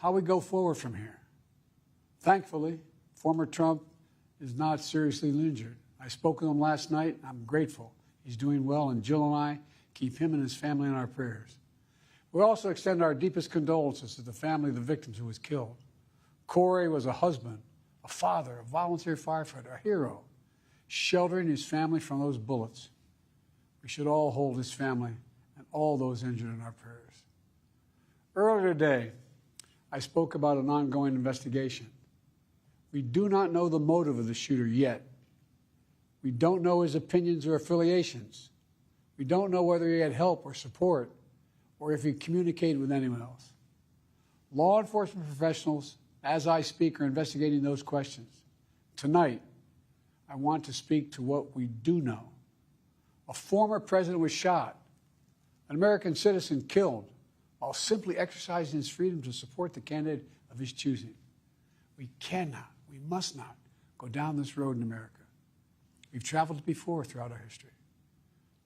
how we go forward from here. Thankfully, former Trump is not seriously injured. I spoke with him last night. I'm grateful. He's doing well, and Jill and I keep him and his family in our prayers. We also extend our deepest condolences to the family of the victims who was killed. Corey was a husband, a father, a volunteer firefighter, a hero, sheltering his family from those bullets. We should all hold his family and all those injured in our prayers. Earlier today, I spoke about an ongoing investigation. We do not know the motive of the shooter yet. We don't know his opinions or affiliations. We don't know whether he had help or support or if he communicated with anyone else. Law enforcement professionals, as I speak, are investigating those questions. Tonight, I want to speak to what we do know. A former president was shot, an American citizen killed, while simply exercising his freedom to support the candidate of his choosing. We cannot, we must not go down this road in America. We've traveled before throughout our history.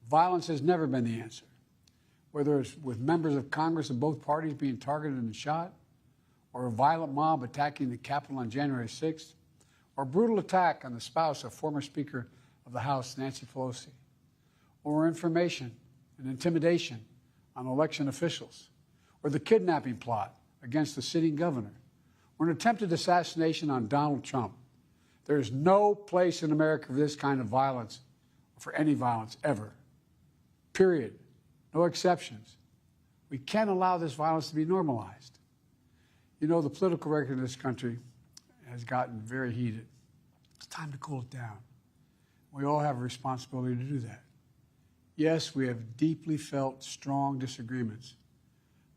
Violence has never been the answer, whether it's with members of Congress of both parties being targeted and shot, or a violent mob attacking the Capitol on January 6th, or a brutal attack on the spouse of former Speaker of the House, Nancy Pelosi, or information and intimidation on election officials, or the kidnapping plot against the sitting governor, or an attempted assassination on Donald Trump. There is no place in America for this kind of violence, or for any violence ever. Period. No exceptions. We can't allow this violence to be normalized. You know, the political record in this country has gotten very heated. It's time to cool it down. We all have a responsibility to do that. Yes, we have deeply felt strong disagreements.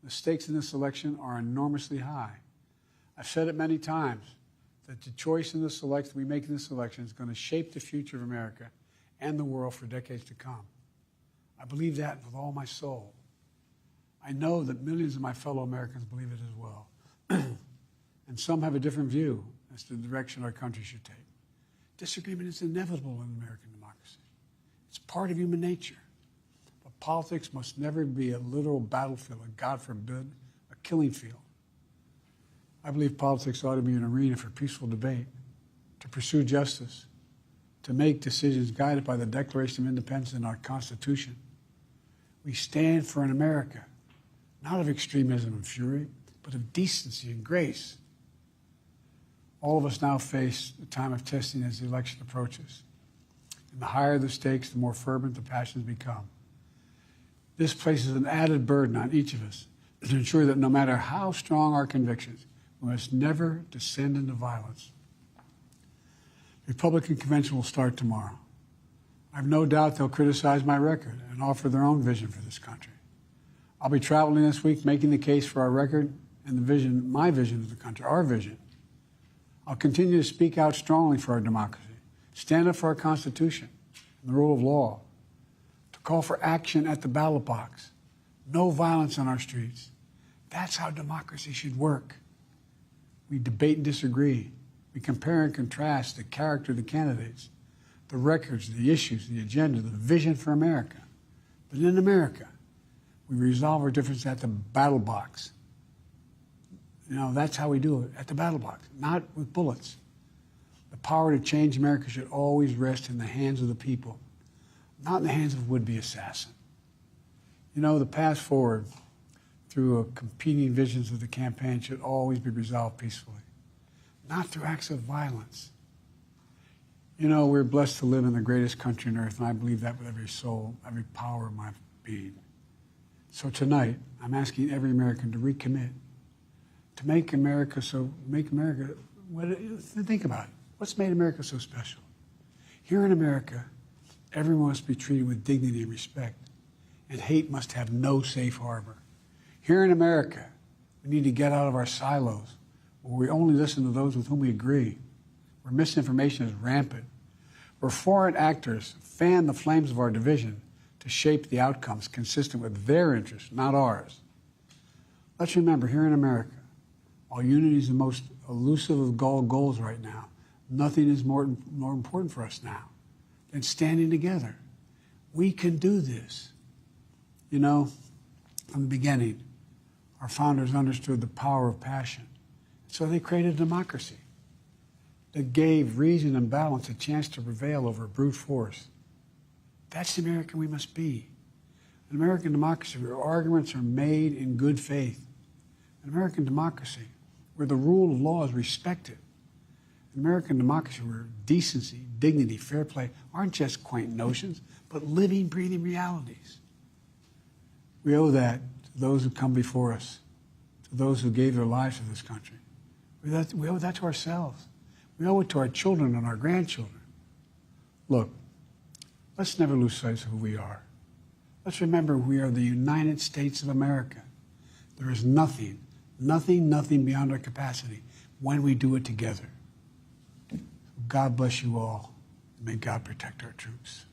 The stakes in this election are enormously high. I've said it many times that the choice in this election we make in this election is going to shape the future of America and the world for decades to come. I believe that with all my soul. I know that millions of my fellow Americans believe it as well. And some have a different view as to the direction our country should take. Disagreement is inevitable in American democracy. It's part of human nature. But politics must never be a literal battlefield, and God forbid, a killing field. I believe politics ought to be an arena for peaceful debate, to pursue justice, to make decisions guided by the Declaration of Independence and our Constitution. We stand for an America, not of extremism and fury, but of decency and grace. All of us now face the time of testing as the election approaches. And the higher the stakes, the more fervent the passions become. This places an added burden on each of us to ensure that no matter how strong our convictions, we must never descend into violence. The Republican convention will start tomorrow. I have no doubt they'll criticize my record and offer their own vision for this country. I'll be traveling this week making the case for our record and the vision, my vision of the country, our vision. I'll continue to speak out strongly for our democracy, stand up for our Constitution and the rule of law, to call for action at the ballot box, no violence on our streets. That's how democracy should work. We debate and disagree. We compare and contrast the character of the candidates, the records, the issues, the agenda, the vision for America. But in America, we resolve our differences at the battle box. You know, that's how we do it, at the battle box, not with bullets. The power to change America should always rest in the hands of the people, not in the hands of a would-be assassin. You know, the path forward through competing visions of the campaign should always be resolved peacefully, not through acts of violence. You know, we're blessed to live in the greatest country on earth, and I believe that with every soul, every power of my being. So tonight, I'm asking every American to recommit, to make America, think about it. What's made America so special? Here in America, everyone must be treated with dignity and respect, and hate must have no safe harbor. Here in America, we need to get out of our silos, where we only listen to those with whom we agree, where misinformation is rampant, where foreign actors fan the flames of our division to shape the outcomes consistent with their interests, not ours. Let's remember, here in America, while unity is the most elusive of all goals right now, nothing is more important for us now than standing together. We can do this. You know, from the beginning, Our founders understood the power of passion. So they created democracy that gave reason and balance a chance to prevail over brute force. That's the American we must be. An American democracy where arguments are made in good faith. An American democracy where the rule of law is respected. An American democracy where decency, dignity, fair play aren't just quaint notions, but living, breathing realities. We owe that to those who come before us, to those who gave their lives to this country. We owe that to ourselves. We owe it to our children and our grandchildren. Look, let's never lose sight of who we are. Let's remember we are the United States of America. There is nothing beyond our capacity when we do it together. God bless you all, and may God protect our troops.